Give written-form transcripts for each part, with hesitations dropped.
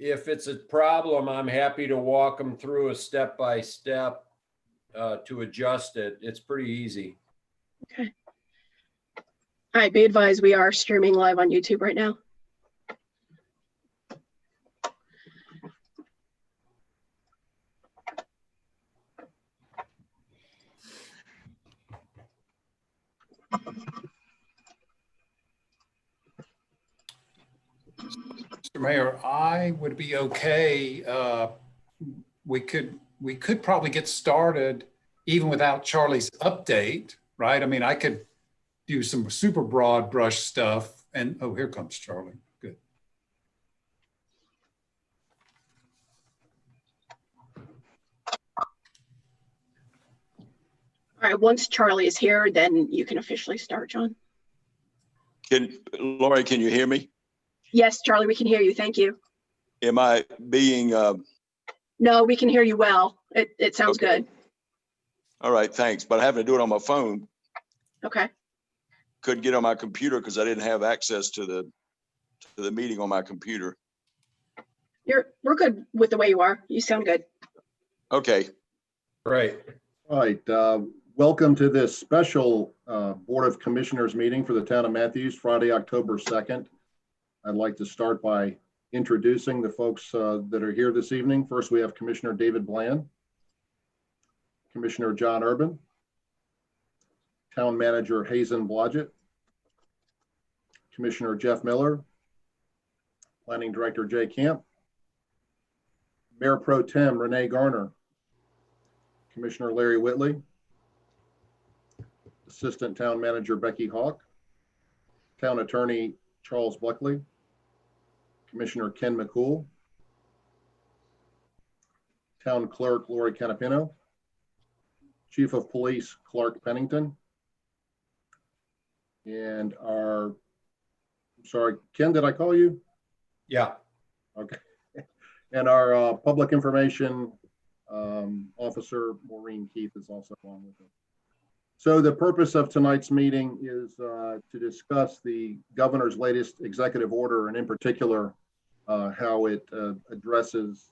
if it's a problem, I'm happy to walk them through a step-by-step to adjust it. It's pretty easy. Okay. All right, be advised, we are streaming live on YouTube right now. Mr. Mayor, I would be okay. We could probably get started even without Charlie's update, right? I mean, I could do some super broad brush stuff and, oh, here comes Charlie. Good. All right, once Charlie is here, then you can officially start, John. Lori, can you hear me? Yes, Charlie, we can hear you. Thank you. Am I being? No, we can hear you well. It sounds Okay. good. All right, thanks. But I having to do it on my phone. Okay. Couldn't get on my computer because I didn't have access to the meeting on my computer. We're good with the way you are. You sound good. Okay. Right. All right. Welcome to this special Board of Commissioners meeting for the town of Matthews, Friday, October 2nd. I'd like to start by introducing the folks that are here this evening. First, we have Commissioner David Bland, Commissioner John Urban, Town Manager Hazen Blodgett, Commissioner Jeff Miller, Planning Director Jay Camp, Mayor Pro Tem Renee Garner, Commissioner Larry Whitley, Assistant Town Manager Becky Hawk, Town Attorney Charles Buckley, Commissioner Ken McCool, Town Clerk Lori Canapino, Chief of Police Clark Pennington, and I'm sorry, Ken, did I call you? Yeah. Okay. And our Public Information Officer Maureen Keith is also along with us. So the purpose of tonight's meeting is to discuss the governor's latest executive order, and in particular, how it addresses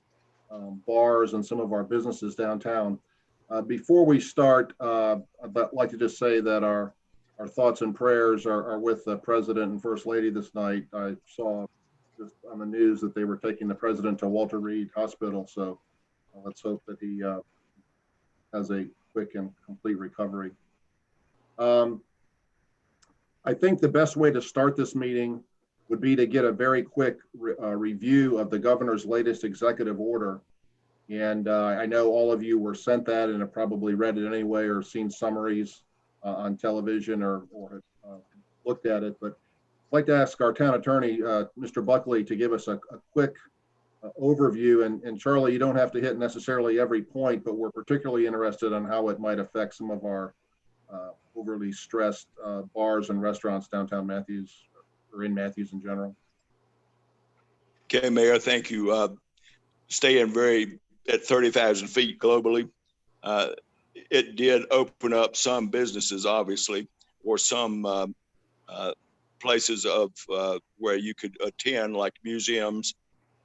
bars and some of our businesses downtown. Before we start, I'd like to just say that our thoughts and prayers are with the President and First Lady this night. I saw just on the news that they were taking the President to Walter Reed Hospital, so let's hope that he has a quick and complete recovery. I think the best way to start this meeting would be to get a very quick review of the governor's latest executive order. And I know all of you were sent that and have probably read it anyway or seen summaries on television or looked at it. But I'd like to ask our town attorney, Mr. Buckley, to give us a quick overview. And Charlie, you don't have to hit necessarily every point, but we're particularly interested in how it might affect some of our overly stressed bars and restaurants downtown Matthews, or in Matthews in general. Okay, Mayor, thank you. Staying at 30,000 feet globally, it did open up some businesses, obviously, or some places of where you could attend, like museums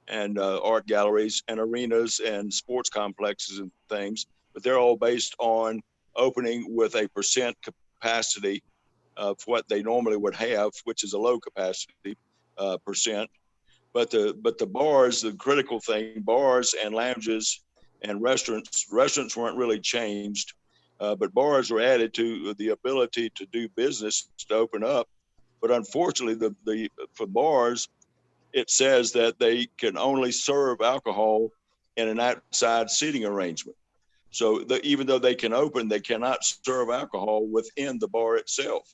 and art galleries and arenas and sports complexes and things, but they're all based on opening with a percent capacity of what they normally would have, which is a low capacity percent. But the bars, the critical thing, bars and lounges and restaurants weren't really changed, but bars were added to the ability to do business, to open up. But unfortunately, for bars, it says that they can only serve alcohol in an outside seating arrangement. So even though they can open, they cannot serve alcohol within the bar itself.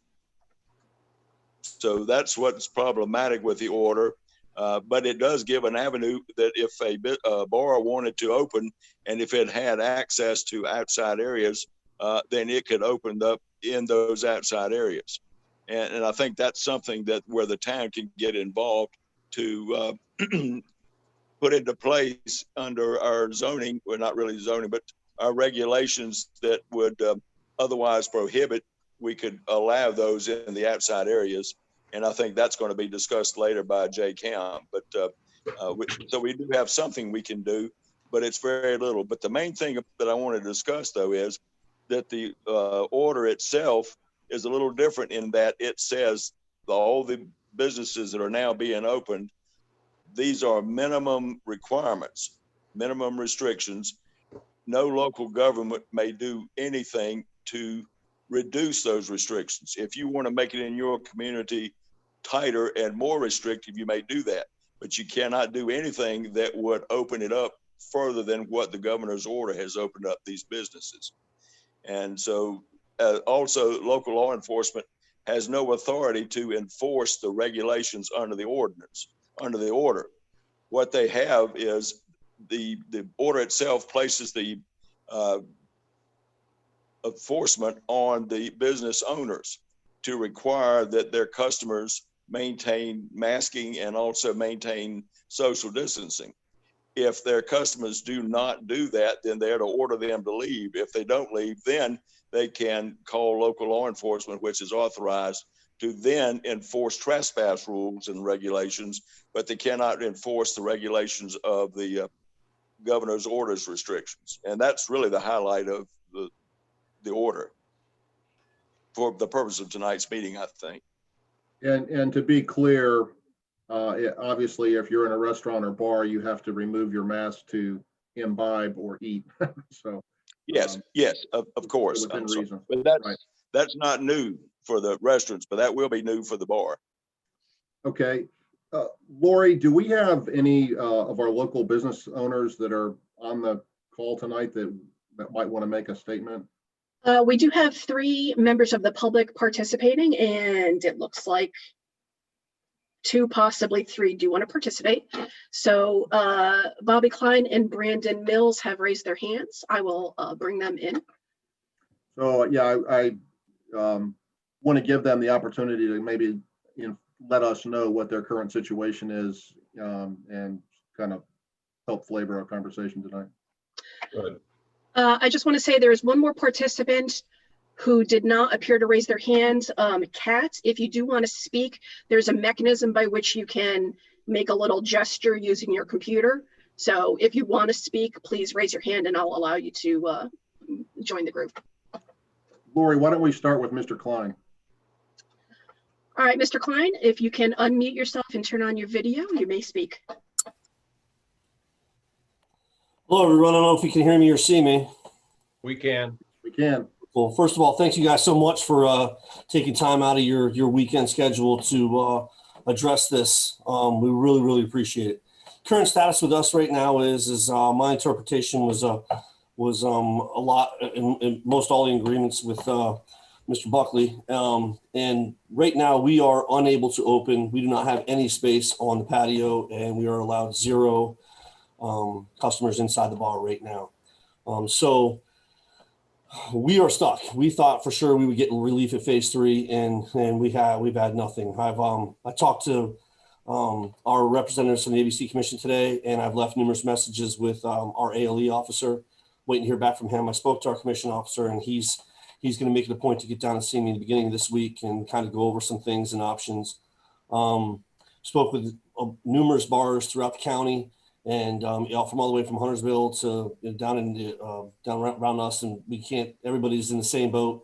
So that's what's problematic with the order. But it does give an avenue that if a bar wanted to open, and if it had access to outside areas, then it could open up in those outside areas. And I think that's something that where the town can get involved to put into place under our zoning, well, not really zoning, but our regulations that would otherwise prohibit, we could allow those in the outside areas. And I think that's going to be discussed later by Jay Camp. But So we do have something we can do, but it's very little. But the main thing that I want to discuss, though, is that the order itself is a little different in that it says all the businesses that are now being opened, these are minimum requirements, minimum restrictions. No local government may do anything to reduce those restrictions. If you want to make it in your community tighter and more restrictive, you may do that, but you cannot do anything that would open it up further than what the governor's order has opened up these businesses. And so also local law enforcement has no authority to enforce the regulations under the ordinance, under the order. What they have is the order itself places the enforcement on the business owners to require that their customers maintain masking and also maintain social distancing. If their customers do not do that, then they're to order them to leave. If they don't leave, then they can call local law enforcement, which is authorized to then enforce trespass rules and regulations, but they cannot enforce the regulations of the governor's orders restrictions. And that's really the highlight of the order for the purpose of tonight's meeting, I think. And to be clear, obviously, if you're in a restaurant or bar, you have to remove your mask to imbibe or eat. So yes, of course. Within reason. But Right. that's not new for the restaurants, but that will be new for the bar. Okay. Lori, do we have any of our local business owners that are on the call tonight that might want to make a statement? We do have 3 members of the public participating, and it looks like 2, possibly 3 do want to participate. So Bobby Klein and Brandon Mills have raised their hands. I will bring them in. So yeah, I want to give them the opportunity to maybe let us know what their current situation is and kind of help flavor our conversation tonight. Good. I just want to say there is one more participant who did not appear to raise their hand. Kat, if you do want to speak, there's a mechanism by which you can make a little gesture using your computer. So if you want to speak, please raise your hand and I'll allow you to join the group. Lori, why don't we start with Mr. Klein? All right, Mr. Klein, if you can unmute yourself and turn on your video, you may speak. Hello, everyone. I don't know if you can hear me or see me. We can. We can. Well, first of all, thank you guys so much for taking time out of your weekend schedule to address this. We really, really appreciate it. Current status with us right now is my interpretation was a lot in most all the agreements with Mr. Buckley. And right now we are unable to open. We do not have any space on the patio, and we are allowed 0 customers inside the bar right now. So we are stuck. We thought for sure we would get relief at phase 3, and we've had nothing. I talked to our representatives from the ABC Commission today, and I've left numerous messages with our ALE officer, waiting to hear back from him. I spoke to our commission officer, and he's going to make it a point to get down and see me in the beginning of this week and kind of go over some things and options. Spoke with numerous bars throughout the county, and from all the way from Huntersville to down around us, and we can't. Everybody's in the same boat.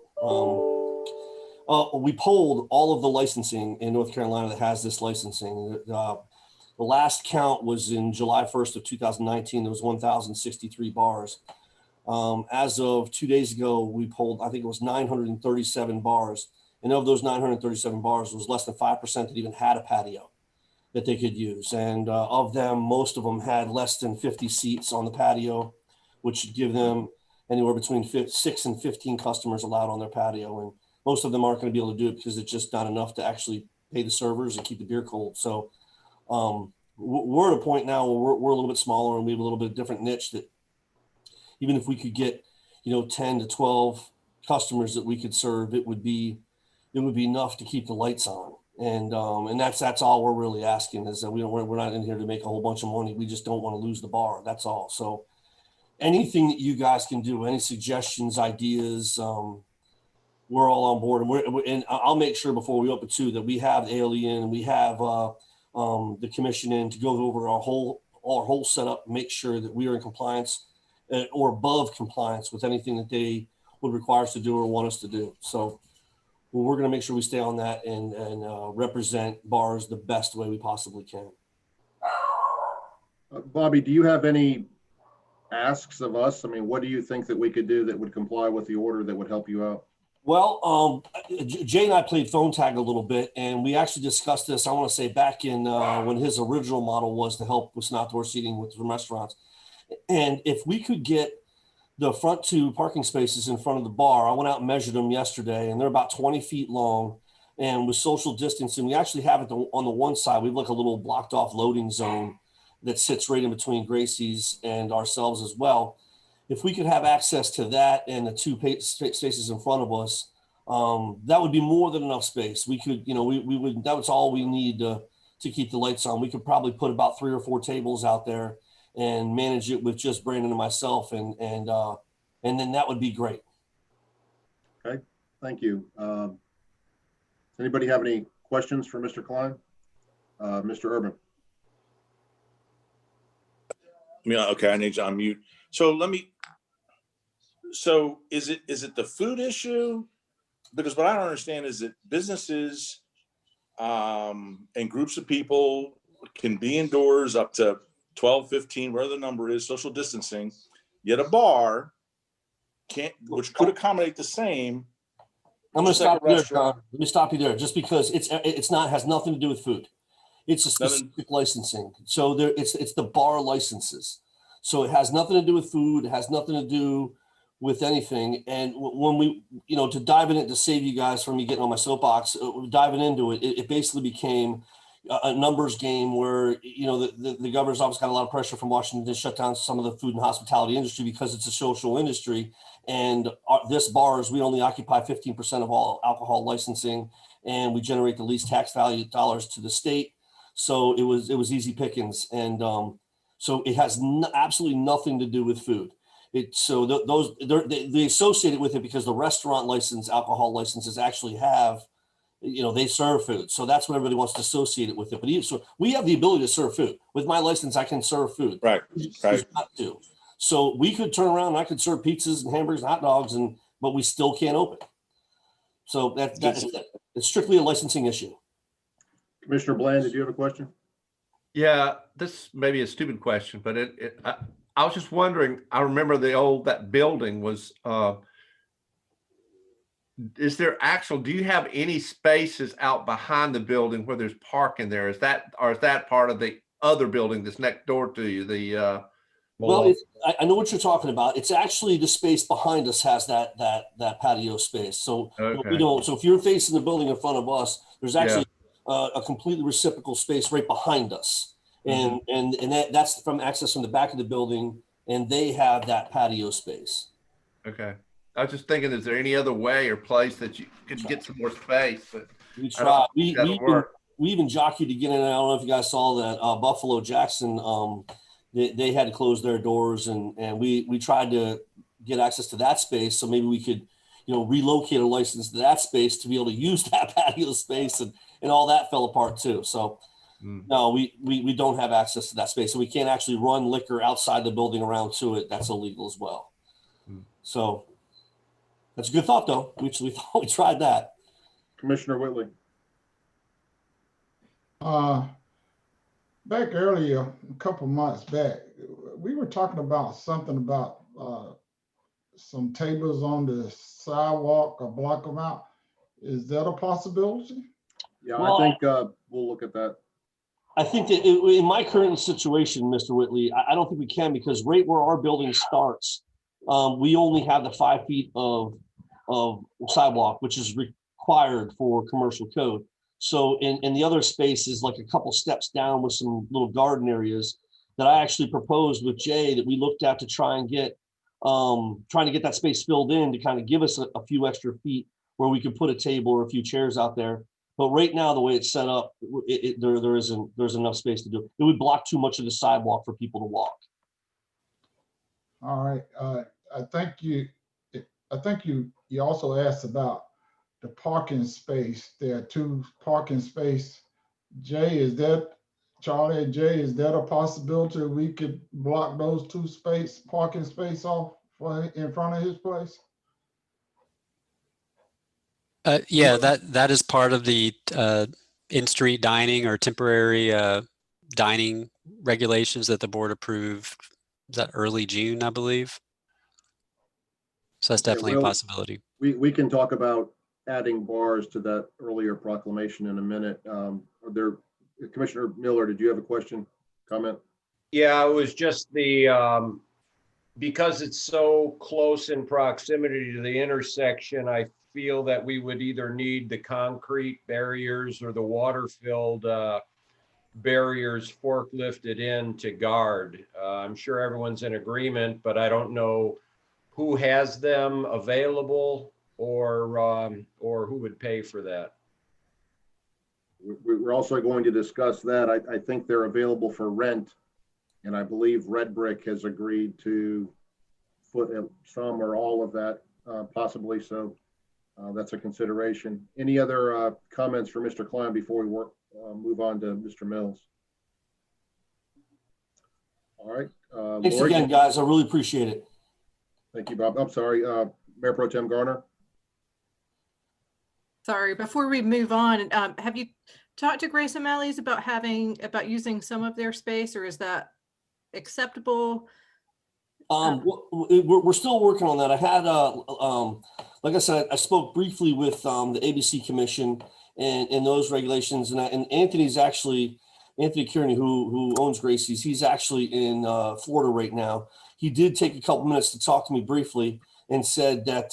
We polled all of the licensing in North Carolina that has this licensing. The last count was in July 1st of 2019. There was 1,063 bars. As of 2 days ago, we polled, I think it was 937 bars. And of those 937 bars, there was less than 5% that even had a patio that they could use. And of them, most of them had less than 50 seats on the patio, which should give them anywhere between 6 and 15 customers allowed on their patio. And most of them aren't going to be able to do it because it's just not enough to actually pay the servers and keep the beer cold. So we're at a point now where we're a little bit smaller, and we have a little bit different niche that even if we could get, 10 to 12 customers that we could serve, it would be enough to keep the lights on. And that's all we're really asking, is that we're not in here to make a whole bunch of money. We just don't want to lose the bar. That's all. So anything that you guys can do, any suggestions, ideas, we're all on board. And I'll make sure before we open too that we have ALE in, and we have the commission in to go over our whole setup, make sure that we are in compliance or above compliance with anything that they would require us to do or want us to do. So we're going to make sure we stay on that and represent bars the best way we possibly can. Bobby, do you have any asks of us? I mean, what do you think that we could do that would comply with the order that would help you out? Well, Jay and I played phone tag a little bit, and we actually discussed this, I want to say back in when his original model was to help with some outdoor seating with some restaurants. And if we could get the front two parking spaces in front of the bar, I went out and measured them yesterday, and they're about 20 feet long. And with social distancing, we actually have it on the one side. We have like a little blocked off loading zone that sits right in between Gracie's and ourselves as well. If we could have access to that and the two spaces in front of us, that would be more than enough space. We could, we would, that was all we need to keep the lights on. We could probably put about 3 or 4 tables out there and manage it with just Brandon and myself. And then that would be great. Okay, thank you. Does anybody have any questions for Mr. Klein? Mr. Urban? Yeah, okay, I need to unmute. So is it the food issue? Because what I don't understand is that businesses and groups of people can be indoors up to 12, 15, whatever the number is, social distancing, yet a bar can't, which could accommodate the same. I'm going to stop you there, John. Let me stop you there, just because it's not, has nothing to do with food. It's a specific licensing. So it's the bar licenses. So it has nothing to do with food. It has nothing to do with anything. And when we, to dive in it, to save you guys from me getting on my soapbox, diving into it, it basically became a numbers game where, the governor's office got a lot of pressure from Washington to shut down some of the food and hospitality industry because it's a social industry. And this bars, we only occupy 15% of all alcohol licensing, and we generate the least tax value dollars to the state. So it was easy pickings. And so it has absolutely nothing to do with food. They associate it with it because the restaurant license, alcohol licenses actually have, they serve food. So that's what everybody wants to associate it with it. But so we have the ability to serve food. With my license, I can serve food. Right. Not to. So we could turn around and I could serve pizzas and hamburgers and hot dogs, but we still can't open. So it's strictly a licensing issue. Commissioner Bland, did you have a question? Yeah, this may be a stupid question, but I was just wondering, I remember that building was, is there do you have any spaces out behind the building where there's parking there? Is that part of the other building that's next door to you? Well, I know what you're talking about. It's actually the space behind us has that patio space. So okay. we don't. So if you're facing the building in front of us, there's actually a completely reciprocal space right behind us, and that's from access from the back of the building, and they have that patio space. Okay. I was just thinking, is there any other way or place that you could get some more space? But we tried. We even jockeyed to get in. I don't know if you guys saw that Buffalo Jackson. They had to close their doors, and we tried to get access to that space. So maybe we could, relocate a license to that space to be able to use that patio space, and all that fell apart too. So no, we don't have access to that space. So we can't actually run liquor outside the building around to it. That's illegal as well. So that's a good thought though. We thought we tried that. Commissioner Whitley. Back earlier, a couple months back, we were talking about something about some tables on the sidewalk or block them out. Is that a possibility? Yeah, well, I think we'll look at that. I think that in my current situation, Mr. Whitley, I don't think we can, because right where our building starts, we only have the 5 feet of sidewalk, which is required for commercial code. So in the other space is like a couple steps down with some little garden areas that I actually proposed with Jay that we looked at to trying to get that space filled in to kind of give us a few extra feet where we could put a table or a few chairs out there. But right now, the way it's set up, there's enough space to do it. It would block too much of the sidewalk for people to walk. All right. I think you also asked about the parking space. There are 2 parking spaces. Jay, is that Charlie and Jay, is that a possibility we could block those two parking space off in front of his place? Yeah, that is part of the in-street dining or temporary dining regulations that the board approved. Is that early June, I believe? So that's Yeah, definitely a possibility. We can talk about adding bars to that earlier proclamation in a minute. Commissioner Miller, did you have a question, comment? Yeah, it was just the, because it's so close in proximity to the intersection, I feel that we would either need the concrete barriers or the water-filled barriers forklifted in to guard. I'm sure everyone's in agreement, but I don't know who has them available or who would pay for that. We're also going to discuss that. I think they're available for rent, and I believe Red Brick has agreed to foot some or all of that, possibly. So that's a consideration. Any other comments for Mr. Klein before we move on to Mr. Mills? All right. Thanks Lori? again, guys. I really appreciate it. Thank you, Bob. I'm sorry, Mayor Pro Tem Garner. Sorry, before we move on, have you talked to Grace O'Malley's about using some of their space, or is that acceptable? We're still working on that. I had, like I said, I spoke briefly with the ABC Commission and those regulations, and Anthony Kearney, who owns Gracie's, he's actually in Florida right now. He did take a couple minutes to talk to me briefly and said that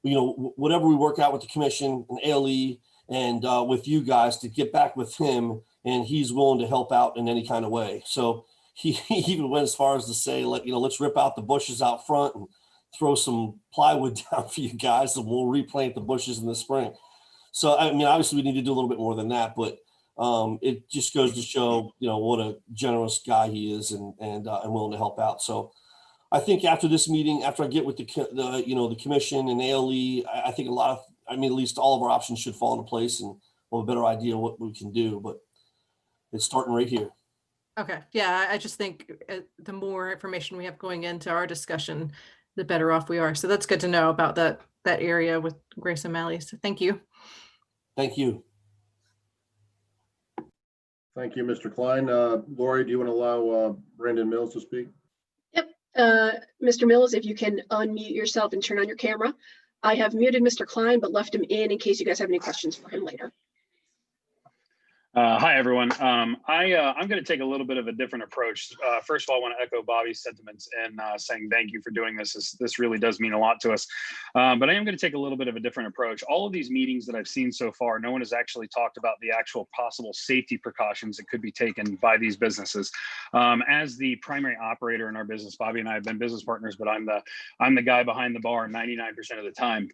whatever we work out with the commission and ALE and with you guys to get back with him, and he's willing to help out in any kind of way. So he even went as far as to say, let's rip out the bushes out front and throw some plywood down for you guys, and we'll replant the bushes in the spring. So, I mean, obviously we need to do a little bit more than that, but it just goes to show, what a generous guy he is and willing to help out. So I think after this meeting, after I get with the commission and ALE, I think at least all of our options should fall into place and we'll have a better idea what we can do, but it's starting right here. Okay. Yeah, I just think the more information we have going into our discussion, the better off we are. So that's good to know about that area with Grace O'Malley. So thank you. Thank you. Thank you, Mr. Klein. Lori, do you want to allow Brandon Mills to speak? Yep. Mr. Mills, if you can unmute yourself and turn on your camera. I have muted Mr. Klein, but left him in case you guys have any questions for him later. Hi, everyone. I'm going to take a little bit of a different approach. First of all, I want to echo Bobby's sentiments and saying thank you for doing this. This really does mean a lot to us. But I am going to take a little bit of a different approach. All of these meetings that I've seen so far, no one has actually talked about the actual possible safety precautions that could be taken by these businesses. As the primary operator in our business, Bobby and I have been business partners, but I'm the guy behind the bar 99% of the time.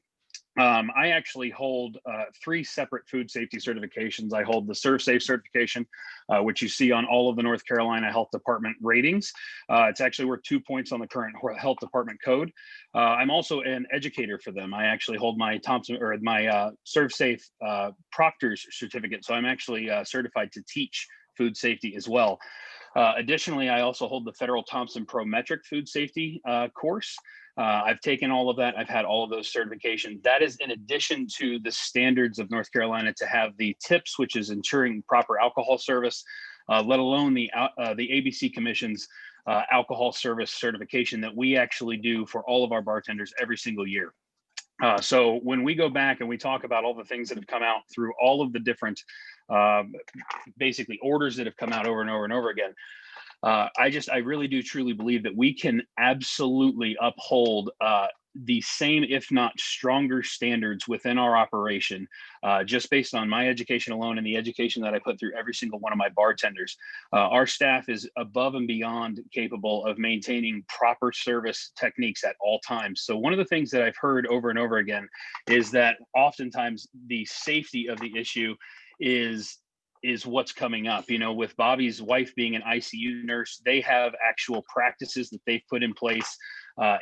I actually hold 3 separate food safety certifications. I hold the ServSafe certification, which you see on all of the North Carolina Health Department ratings. It's actually worth 2 points on the current Health Department code. I'm also an educator for them. I actually hold my ServSafe Proctor's certificate, so I'm actually certified to teach food safety as well. Additionally, I also hold the Federal Thompson Pro Metric Food Safety course. I've taken all of that. I've had all of those certifications. That is in addition to the standards of North Carolina to have the TIPS, which is ensuring proper alcohol service, let alone the ABC Commission's alcohol service certification that we actually do for all of our bartenders every single year. So when we go back and we talk about all the things that have come out through all of the different basically orders that have come out over and over and over again, I really do truly believe that we can absolutely uphold the same, if not stronger standards within our operation, just based on my education alone and the education that I put through every single one of my bartenders. Our staff is above and beyond capable of maintaining proper service techniques at all times. So one of the things that I've heard over and over again is that oftentimes the safety of the issue is what's coming up. With Bobby's wife being an ICU nurse, they have actual practices that they've put in place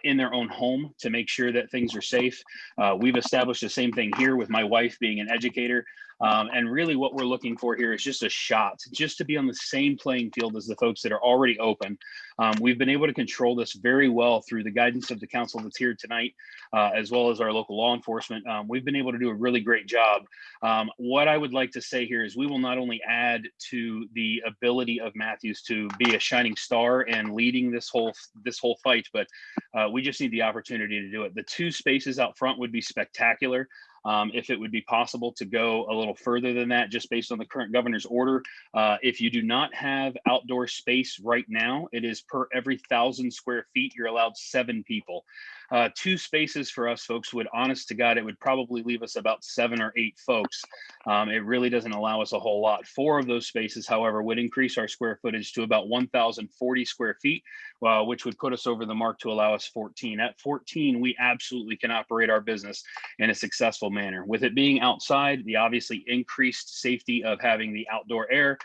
in their own home to make sure that things are safe. We've established the same thing here with my wife being an educator. And really what we're looking for here is just a shot, just to be on the same playing field as the folks that are already open. We've been able to control this very well through the guidance of the council that's here tonight, as well as our local law enforcement. We've been able to do a really great job. What I would like to say here is we will not only add to the ability of Matthews to be a shining star and leading this whole fight, but we just need the opportunity to do it. The 2 spaces out front would be spectacular. If it would be possible to go a little further than that, just based on the current governor's order. If you do not have outdoor space right now, it is per every 1,000 square feet, you're allowed 7 people. 2 spaces for us folks would, honest to God, it would probably leave us about 7 or 8 folks. It really doesn't allow us a whole lot. 4 of those spaces, however, would increase our square footage to about 1,040 square feet, which would put us over the mark to allow us 14. At 14, we absolutely can operate our business in a successful manner. With it being outside, the obviously increased safety of having the outdoor air,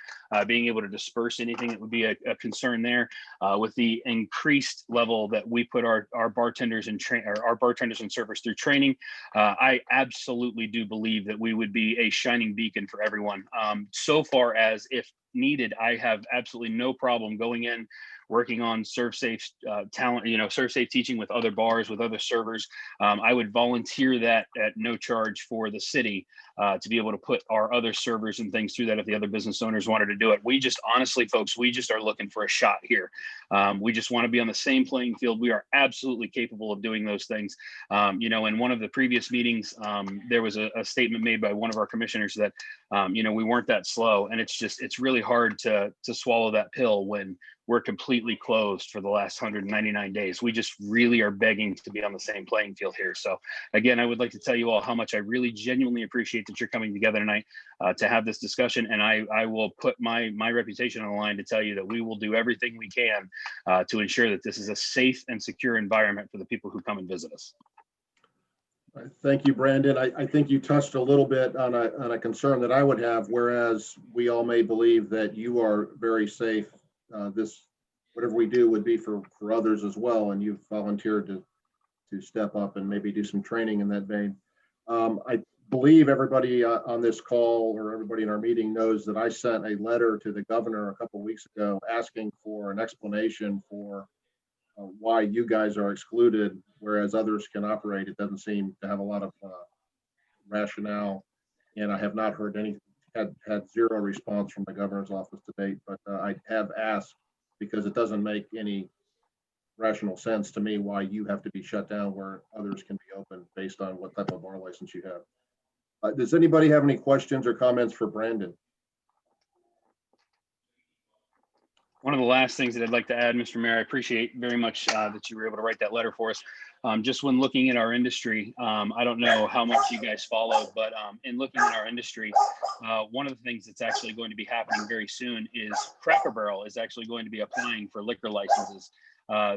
being able to disperse anything that would be a concern there, with the increased level that we put our bartenders and our bartenders and servers through training, I absolutely do believe that we would be a shining beacon for everyone. So far as if needed, I have absolutely no problem going in, working on serve safe talent, serve safe teaching with other bars, with other servers. I would volunteer that at no charge for the city to be able to put our other servers and things through that if the other business owners wanted to do it. We just, honestly, folks, we just are looking for a shot here. We just want to be on the same playing field. We are absolutely capable of doing those things. In one of the previous meetings, there was a statement made by one of our commissioners that, we weren't that slow. And it's really hard to swallow that pill when we're completely closed for the last 199 days. We just really are begging to be on the same playing field here. So again, I would like to tell you all how much I really genuinely appreciate that you're coming together tonight to have this discussion. And I will put my reputation on the line to tell you that we will do everything we can to ensure that this is a safe and secure environment for the people who come and visit us. Thank you, Brandon. I think you touched a little bit on a concern that I would have, whereas we all may believe that you are very safe. This, whatever we do, would be for others as well, and you've volunteered to step up and maybe do some training in that vein. I believe everybody on this call, or everybody in our meeting, knows that I sent a letter to the governor a couple of weeks ago asking for an explanation for why you guys are excluded, whereas others can operate. It doesn't seem to have a lot of rationale, and I have not heard any. Had zero response from the governor's office to date, but I have asked because it doesn't make any rational sense to me why you have to be shut down where others can be open based on what type of bar license you have. Does anybody have any questions or comments for Brandon? One of the last things that I'd like to add, Mr. Mayor, I appreciate very much that you were able to write that letter for us. Just when looking at our industry, I don't know how much you guys follow, but in looking at our industry, one of the things that's actually going to be happening very soon is Cracker Barrel is actually going to be applying for liquor licenses.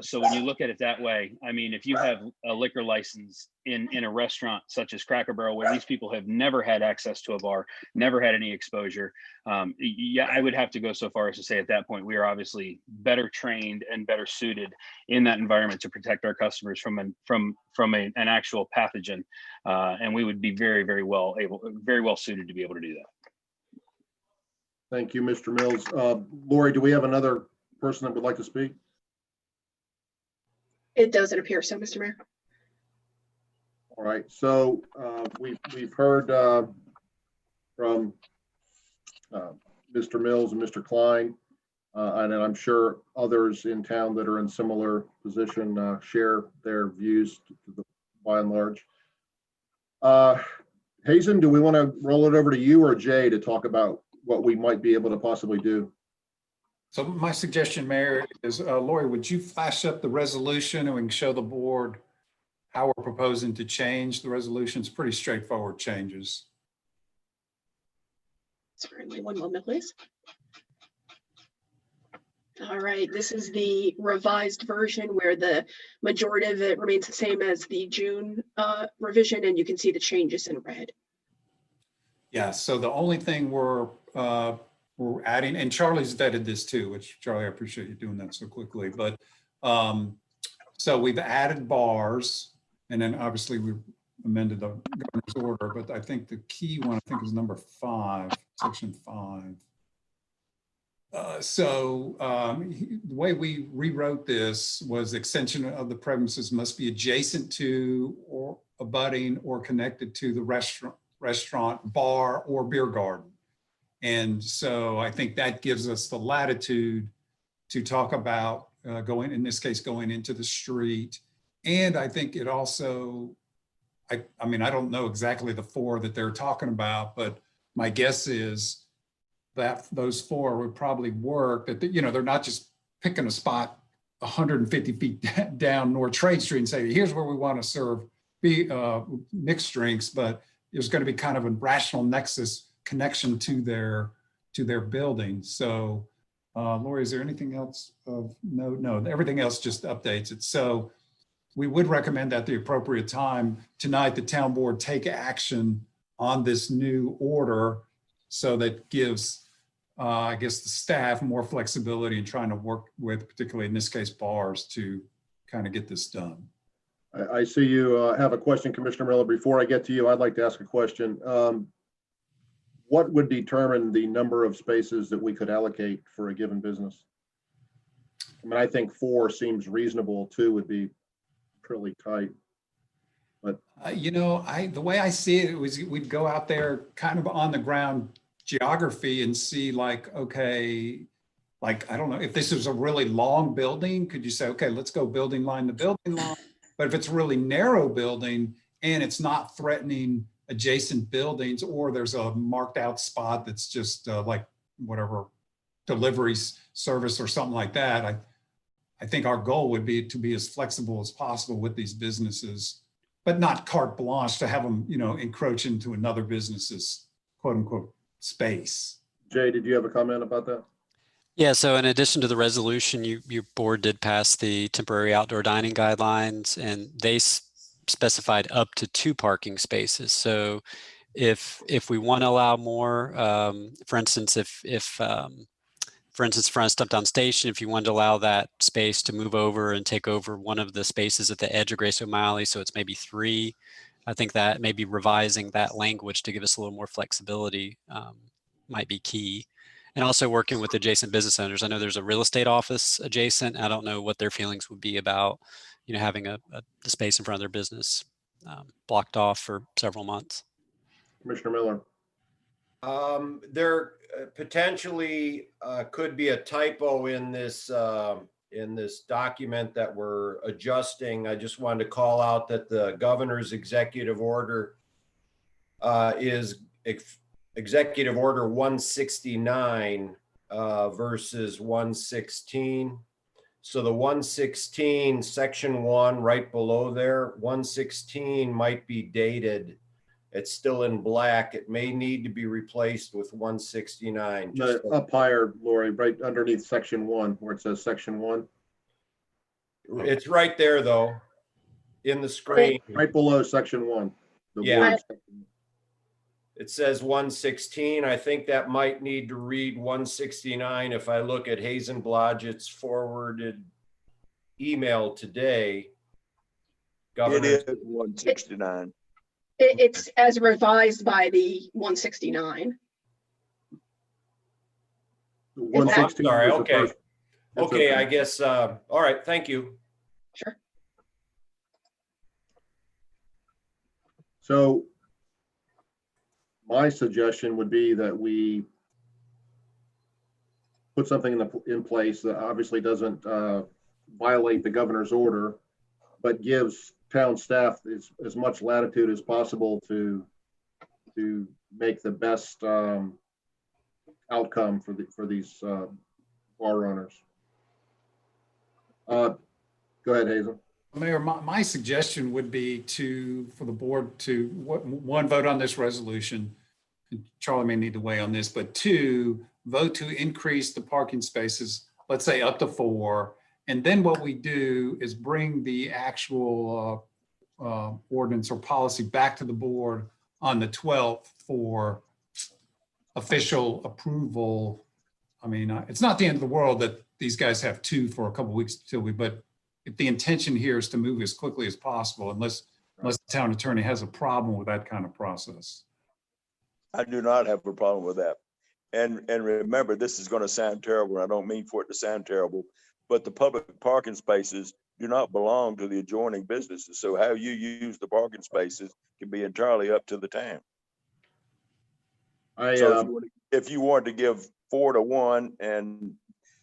So when you look at it that way, I mean, if you have a liquor license in a restaurant such as Cracker Barrel, where these people have never had access to a bar, never had any exposure, yeah, I would have to go so far as to say at that point, we are obviously better trained and better suited in that environment to protect our customers from an actual pathogen. And we would be very, very well suited to be able to do that. Thank you, Mr. Mills. Lori, do we have another person that would like to speak? It doesn't appear so, Mr. Mayor. All right, so we've heard from Mr. Mills and Mr. Klein, and I'm sure others in town that are in similar position share their views by and large. Hazen, do we want to roll it over to you or Jay to talk about what we might be able to possibly do? So my suggestion, Mayor, is Lori, would you flash up the resolution and we can show the board how we're proposing to change the resolution? It's pretty straightforward changes. Certainly, one moment, please. All right, this is the revised version where the majority of it remains the same as the June revision, and you can see the changes in red. Yeah, so the only thing we're adding, and Charlie's vetted this too, which Charlie, I appreciate you doing that so quickly, but So we've added bars, and then obviously we amended the governor's order, but I think the key one, I think, is number 5, section 5. The way we rewrote this was extension of the premises must be adjacent to or abutting or connected to the restaurant, bar, or beer garden. And so I think that gives us the latitude to talk about going, in this case, going into the street. And I think it also, I mean, I don't know exactly the 4 that they're talking about, but my guess is that those 4 would probably work, that, you know, they're not just picking a spot 150 feet down North Trade Street and say, here's where we want to serve mixed drinks, but there's going to be kind of a rational nexus connection to their building. So Lori, is there anything else of note? No, everything else just updates it. So we would recommend at the appropriate time tonight, the town board take action on this new order, so that gives, I guess, the staff more flexibility in trying to work with, particularly in this case, bars, to kind of get this done. I see you have a question, Commissioner Miller. Before I get to you, I'd like to ask a question. What would determine the number of spaces that we could allocate for a given business? I mean, I think 4 seems reasonable. 2 would be pretty tight. But you know, the way I see it was we'd go out there kind of on the ground geography and see, like, okay, like, I don't know, if this is a really long building, could you say, okay, let's go building line to building line? But if it's a really narrow building and it's not threatening adjacent buildings, or there's a marked out spot that's just like whatever delivery service or something like that, I think our goal would be to be as flexible as possible with these businesses, but not carte blanche to have them, you know, encroach into another business's quote unquote space. Jay, did you have a comment about that? Yeah, so in addition to the resolution, your board did pass the temporary outdoor dining guidelines, and they specified up to 2 parking spaces. So if we want to allow more, for instance, for instance, front Stumptown Station, if you wanted to allow that space to move over and take over one of the spaces at the edge of Grace O'Malley, so it's maybe 3, I think that maybe revising that language to give us a little more flexibility might be key. And also working with adjacent business owners. I know there's a real estate office adjacent. I don't know what their feelings would be about, you know, having the space in front of their business blocked off for several months. Commissioner Miller. There potentially could be a typo in this document that we're adjusting. I just wanted to call out that the governor's executive order is Executive Order 169 versus 116. So the 116, section 1, right below there, 116 might be dated. It's still in black. It may need to be replaced with 169. No, up higher, Lori, right underneath section 1, where it says section 1. It's right there, though, in the screen. Right below section 1. Yeah. It says 116. I think that might need to read 169 if I look at Hazen Blodgett's forwarded email today. It is 169. It's as revised by the 169. I'm sorry. Okay. Okay. Okay. I guess. All right. Thank you. Sure. So my suggestion would be that we put something in place that obviously doesn't violate the governor's order, but gives town staff as much latitude as possible to make the best outcome for these bar owners. Go ahead, Hazel. Mayor, my suggestion would be for the board to, one, vote on this resolution. Charlie may need to weigh on this, but 2, vote to increase the parking spaces, let's say up to 4. And then what we do is bring the actual ordinance or policy back to the board on the 12th for official approval. I mean, it's not the end of the world that these guys have 2 for a couple of weeks till but if the intention here is to move as quickly as possible, unless the town attorney has a problem with that kind of process. I do not have a problem with that. And remember, this is going to sound terrible. I don't mean for it to sound terrible, but the public parking spaces do not belong to the adjoining businesses. So how you use the parking spaces can be entirely up to the town. So if you want to give 4 to 1 and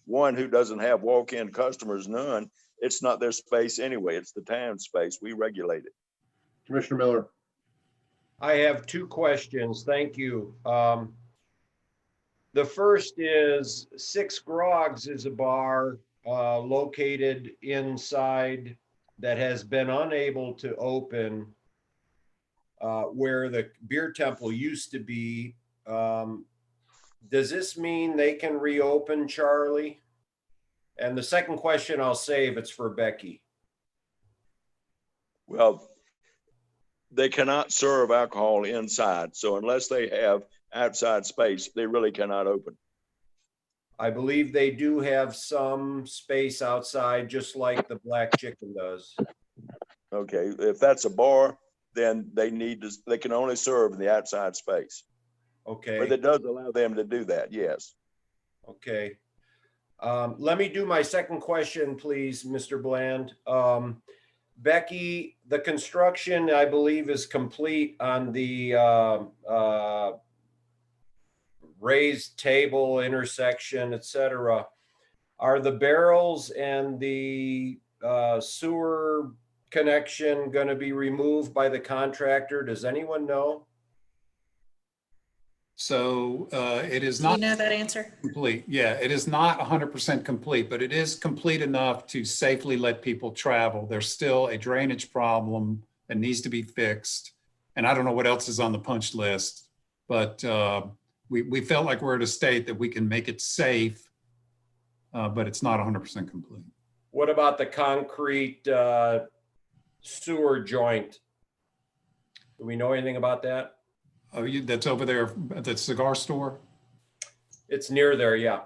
one who doesn't have walk-in customers, none, it's not their space anyway. It's the town space. We regulate it. Commissioner Miller. I have 2 questions. Thank you. The first is Six Grogs is a bar located inside that has been unable to open where the beer temple used to be. Does this mean they can reopen, Charlie? And the second question I'll save, it's for Becky. Well, they cannot serve alcohol inside. So unless they have outside space, they really cannot open. I believe they do have some space outside, just like the Black Chicken does. Okay, if that's a bar, then they can only serve in the outside space. Okay. But it does allow them to do that, yes. Okay. Let me do my second question, please, Mr. Bland. Becky, the construction, I believe, is complete on the raised table intersection, et cetera. Are the barrels and the sewer connection going to be removed by the contractor? Does anyone know? So it is Do not you know that answer? complete. Yeah, it is not 100% complete, but it is complete enough to safely let people travel. There's still a drainage problem that needs to be fixed. And I don't know what else is on the punch list, but we felt like we're at a state that we can make it safe, but it's not 100% complete. What about the concrete sewer joint? Do we know anything about that? Oh, that's over there at the cigar store? It's near there, yeah.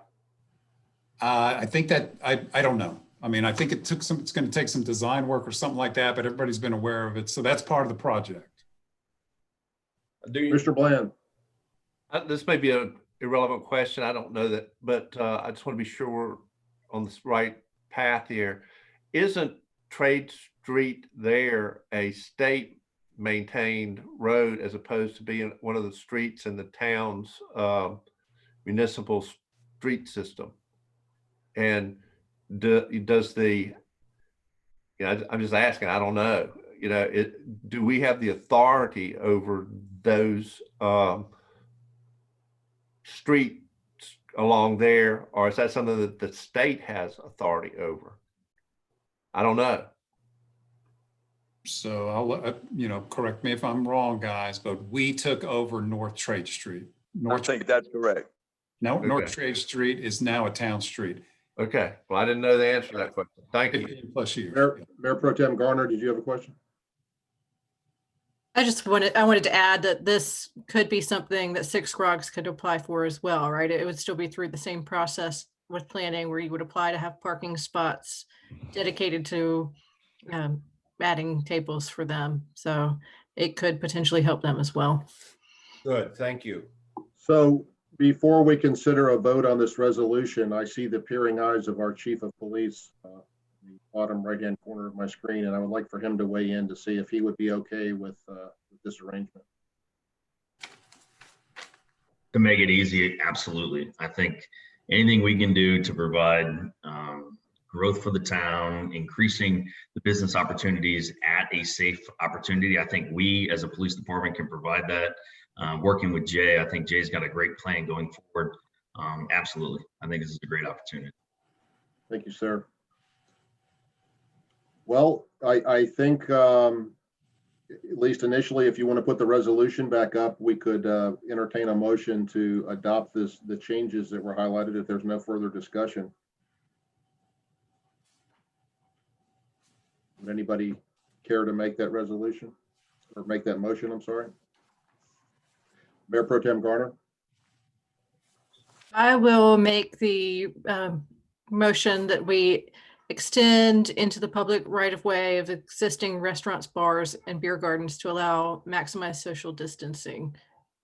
I think that, I don't know. I mean, I think it's going to take some design work or something like that, but everybody's been aware of it. So that's part of the project. Mr. Bland. This may be an irrelevant question. I don't know that, but I just want to be sure we're on this right path here. Isn't Trade Street there a state maintained road as opposed to being one of the streets in the town's municipal street system? And does the, I'm just asking, I don't know, do we have the authority over those streets along there, or is that something that the state has authority over? I don't know. So I'll, correct me if I'm wrong, guys, but we took over North Trade Street. I think that's correct. No, Okay. North Trade Street is now a town street. Okay. Well, I didn't know the answer to that question. Thank you. 15 plus years. Mayor Pro Tem Garner, did you have a question? I wanted to add that this could be something that Six Grogs could apply for as well, right? It would still be through the same process with planning where you would apply to have parking spots dedicated to adding tables for them. So it could potentially help them as well. Good, thank you. So before we consider a vote on this resolution, I see the peering eyes of our chief of police in the bottom right-hand corner of my screen, and I would like for him to weigh in to see if he would be okay with this arrangement. To make it easy, absolutely. I think anything we can do to provide growth for the town, increasing the business opportunities at a safe opportunity, I think we as a police department can provide that. Working with Jay, I think Jay's got a great plan going forward. Absolutely. I think this is a great opportunity. Thank you, sir. Well, I think at least initially, if you want to put the resolution back up, we could entertain a motion to adopt the changes that were highlighted if there's no further discussion. Would anybody care to make that resolution or make that motion? I'm sorry. Mayor Pro Tem Garner. I will make the motion that we extend into the public right of way of existing restaurants, bars, and beer gardens to allow maximized social distancing.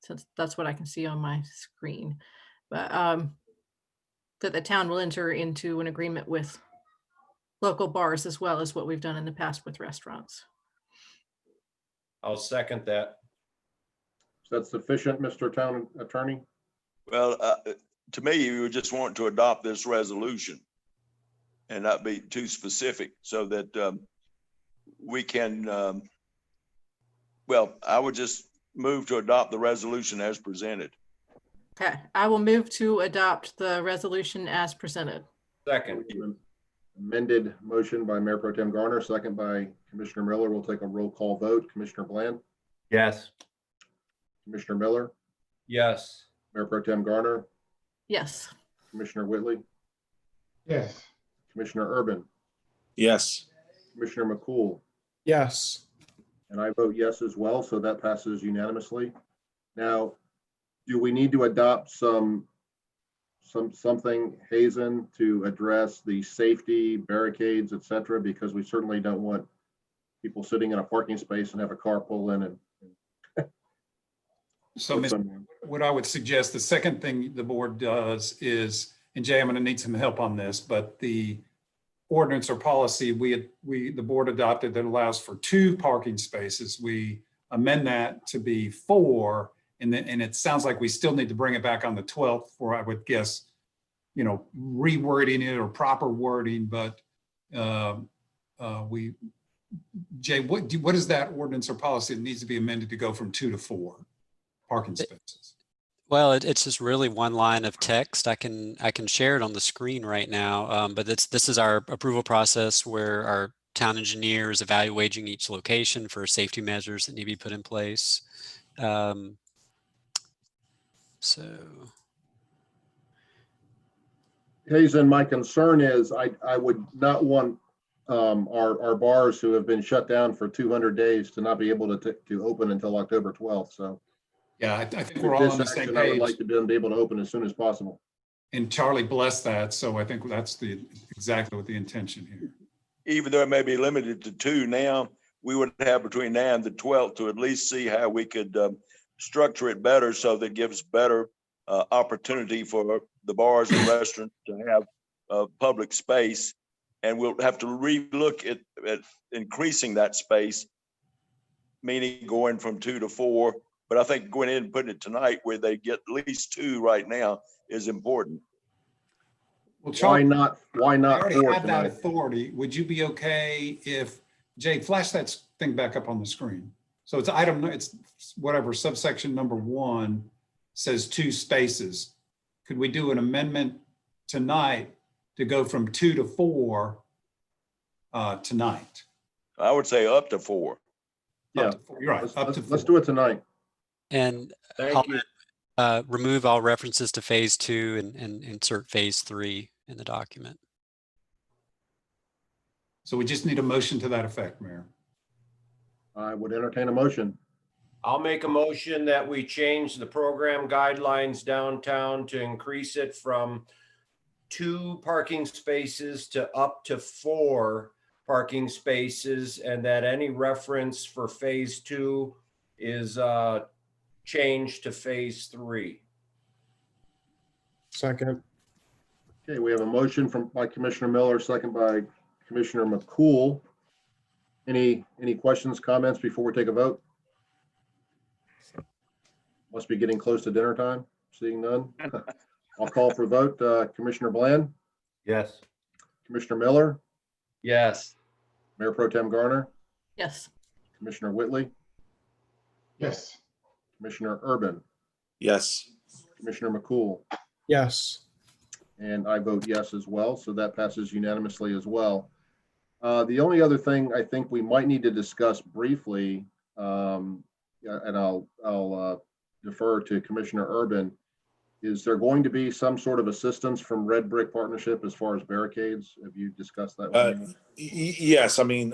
Since that's what I can see on my screen. But that the town will enter into an agreement with local bars as well as what we've done in the past with restaurants. I'll second that. Is that sufficient, Mr. Town Attorney? Well, to me, you would just want to adopt this resolution and not be too specific so that we can, well, I would just move to adopt the resolution as presented. Okay, I will move to adopt the resolution as presented. Second. Amended motion by Mayor Pro Tem Garner, second by Commissioner Miller. We'll take a roll call vote. Commissioner Bland, Yes. Commissioner Miller, Yes. Mayor Pro Tem Garner, Yes. Commissioner Whitley, Yes. Commissioner Urban, Yes. Commissioner McCool, Yes. and I vote yes as well, so that passes unanimously. Now, do we need to adopt something, Hazen, to address the safety barricades, et cetera? Because we certainly don't want people sitting in a parking space and have a car pull in and So what I would suggest, the second thing the board does is, and Jay, I'm going to need some help on this, but the ordinance or policy the board adopted that allows for 2 parking spaces. We amend that to be 4, and it sounds like we still need to bring it back on the 12th for, I would guess, rewording it or proper wording. But Jay, what is that ordinance or policy that needs to be amended to go from 2 to 4 parking spaces? Well, it's just really one line of text. I can share it on the screen right now, but this is our approval process where our town engineer is evaluating each location for safety measures that need to be put in place. So. Hazen, my concern is I would not want our bars who have been shut down for 200 days to not be able to open until October 12th. So yeah, I think we're all on the same page. I would like to be able to open as soon as possible. And Charlie blessed that. So I think that's exactly what the intention here. Even though it may be limited to 2 now, we would have between now and the 12th to at least see how we could structure it better so that it gives better opportunity for the bars and restaurants to have public space. And we'll have to relook at increasing that space, meaning going from 2 to 4. But I think going in and putting it tonight where they get at least 2 right now is important. Well, Charlie, why not I already 4 have that tonight? authority. Would you be okay if, Jay, flash that thing back up on the screen? So it's it's whatever, subsection number 1 says 2 spaces. Could we do an amendment tonight to go from 2 to 4 tonight? I would say up to 4. Yeah, up to 4. You're right. Up to 4. Let's do it tonight. And remove all references to phase 2 and insert phase 3 in the document. So we just need a motion to that effect, Mayor. I would entertain a motion. I'll make a motion that we change the program guidelines downtown to increase it from 2 parking spaces to up to 4 parking spaces, and that any reference for phase 2 is changed to phase 3. Second. Okay, we have a motion by Commissioner Miller, second by Commissioner McCool. Any questions, comments before we take a vote? Must be getting close to dinner time. Seeing none. I'll call for vote. Commissioner Bland, Yes. Commissioner Miller, Yes. Mayor Pro Tem Garner, Yes. Commissioner Whitley, Yes. Commissioner Urban, Yes. Commissioner McCool, Yes. and I vote yes as well. So that passes unanimously as well. The only other thing I think we might need to discuss briefly, and I'll defer to Commissioner Urban, is there going to be some sort of assistance from Red Brick Partnership as far as barricades? Have you discussed that with me? Yes, I mean,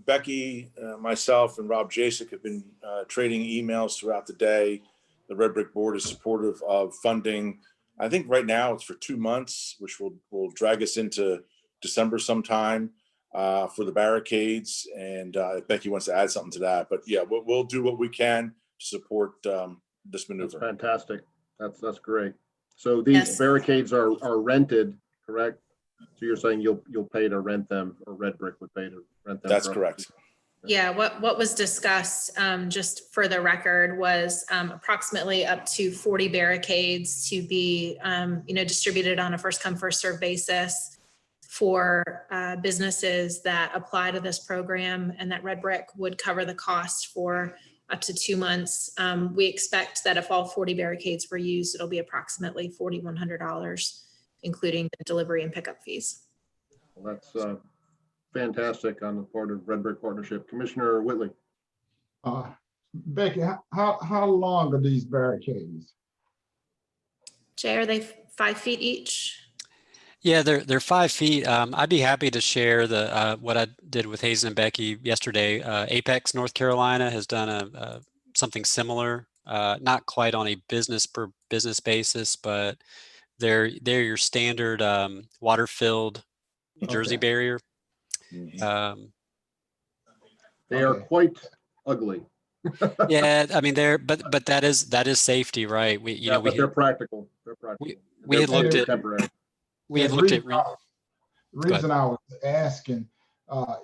Becky, myself, and Rob Jasek have been trading emails throughout the day. The Red Brick Board is supportive of funding. I think right now it's for 2 months, which will drag us into December sometime for the barricades. And if Becky wants to add something to that, but yeah, we'll do what we can to support this That's maneuver. fantastic. That's great. So these barricades are rented, correct? So you're saying you'll pay to rent them, or Red Brick would pay to rent them? That's correct. Yeah, what was discussed, just for the record, was approximately up to 40 barricades to be, distributed on a first come, first served basis for businesses that apply to this program, and that Red Brick would cover the cost for up to 2 months. We expect that if all 40 barricades were used, it'll be approximately $4,100, including the delivery and pickup fees. Well, that's fantastic on the part of Red Brick Partnership. Commissioner Whitley. Becky, how long are these barricades? Jay, are they 5 feet each? Yeah, they're 5 feet. I'd be happy to share the what I did with Hazen and Becky yesterday. Apex, North Carolina has done something similar, not quite on a business per business basis, but they're your standard water-filled Jersey barrier. They are quite ugly. Yeah, I mean but that is safety, right? But they're practical. They're practical. We had looked at temporary. We had looked at. Reason I was asking,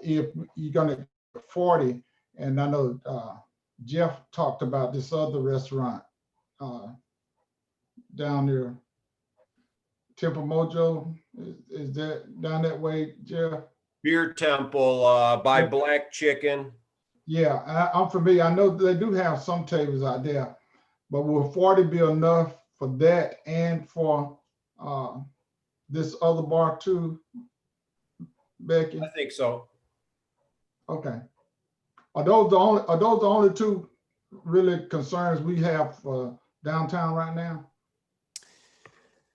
if you're gonna 40, and I know Jeff talked about this other restaurant down there, Temple Mojo, is that down that way, Jeff? Beer Temple by Black Chicken. Yeah, I'm familiar. I know they do have some tables out there, but will 40 be enough for that and for this other bar too, Becky? I think so. Okay. Are those the only two really concerns we have for downtown right now?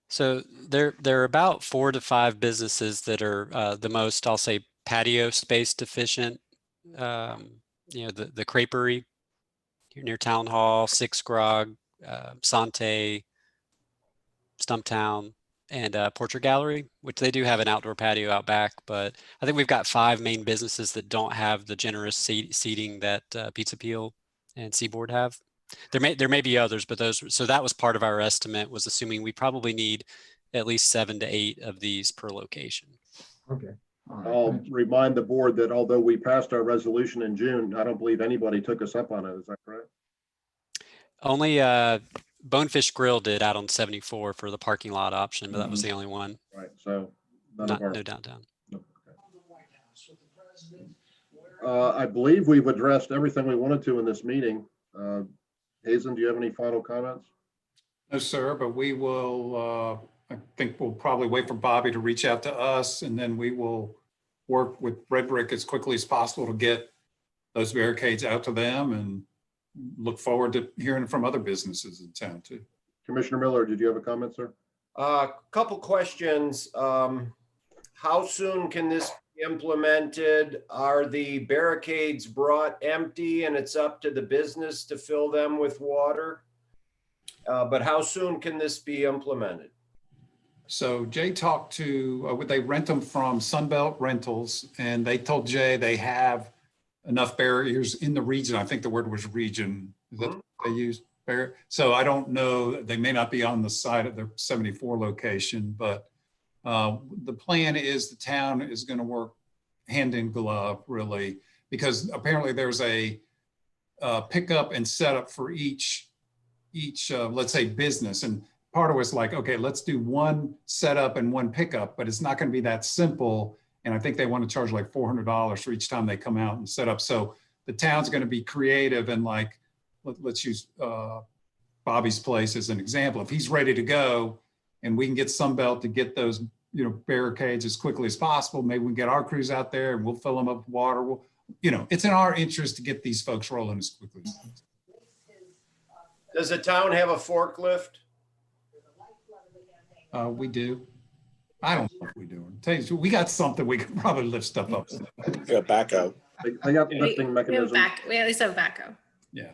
So there are about 4 to 5 businesses that are the most, I'll say, patio space deficient. The Creperie here near Town Hall, Six Grog, Sante, Stumptown, and Portrait Gallery, which they do have an outdoor patio out back. But I think we've got 5 main businesses that don't have the generous seating that Pizza Peel and Seaboard have. There may be others, but so that was part of our estimate, was assuming we probably need at least 7 to 8 of these per location. Okay. I'll remind the board that although we passed our resolution in June, I don't believe anybody took us up on it. Is that correct? Only Bonefish Grill did out on 74 for the parking lot option, but that was the only one. Right. So no downtown. No. Okay. I believe we've addressed everything we wanted to in this meeting. Hazen, do you have any final comments? No, sir, but we will, I think we'll probably wait for Bobby to reach out to us, and then we will work with Red Brick as quickly as possible to get those barricades out to them, and look forward to hearing from other businesses in town too. Commissioner Miller, did you have a comment, sir? Couple questions. How soon can this be implemented? Are the barricades brought empty and it's up to the business to fill them with water? But how soon can this be implemented? So Jay talked to, they rent them from Sunbelt Rentals, and they told Jay they have enough barriers in the region. I think the word was region. Is that what they used? So I don't know, they may not be on the side of their 74 location, but the plan is the town is going to work hand in glove, really, because apparently there's a pickup and setup for each let's say business. And part of it's like, okay, let's do one setup and one pickup, but it's not going to be that simple. And I think they want to charge like $400 for each time they come out and set up. So the town's going to be creative, and like, let's use Bobby's place as an example. If he's ready to go and we can get Sunbelt to get those, barricades as quickly as possible, maybe we can get our crews out there and we'll fill them up with water. It's in our interest to get these folks rolling as quickly as possible. Does the town have a forklift? We do. I don't know if we do. Tell you, we got something we can probably lift stuff up. Yeah, backhoe. They got lifting mechanisms. We at least have a backhoe. Yeah.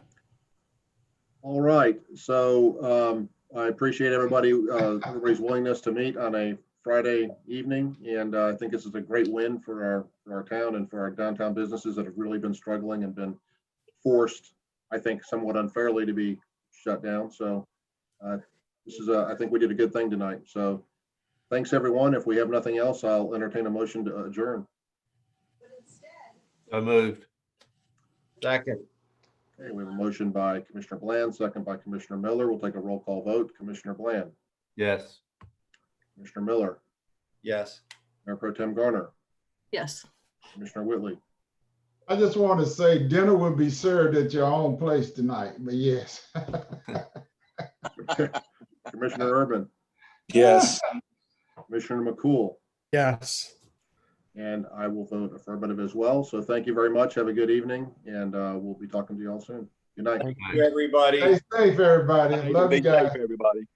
All right. So I appreciate everybody's willingness to meet on a Friday evening, and I think this is a great win for our town and for our downtown businesses that have really been struggling and been forced, I think, somewhat unfairly to be shut down. So I think we did a good thing tonight. So thanks, everyone. If we have nothing else, I'll entertain a motion to adjourn. So moved. Second. Okay, we have a motion by Commissioner Bland, second by Commissioner Miller. We'll take a roll call vote. Commissioner Bland, Yes. Commissioner Miller, Yes. Mayor Pro Tem Garner, Yes. Commissioner Whitley. I just want to say dinner will be served at your own place tonight, but yes. Commissioner Urban, Yes. Commissioner McCool, Yes. and I will vote affirmative as well. So thank you very much. Have a good evening, and we'll be talking to you all soon. Good night. Thank you, everybody. Stay safe, everybody. Love you Be safe, guys. everybody.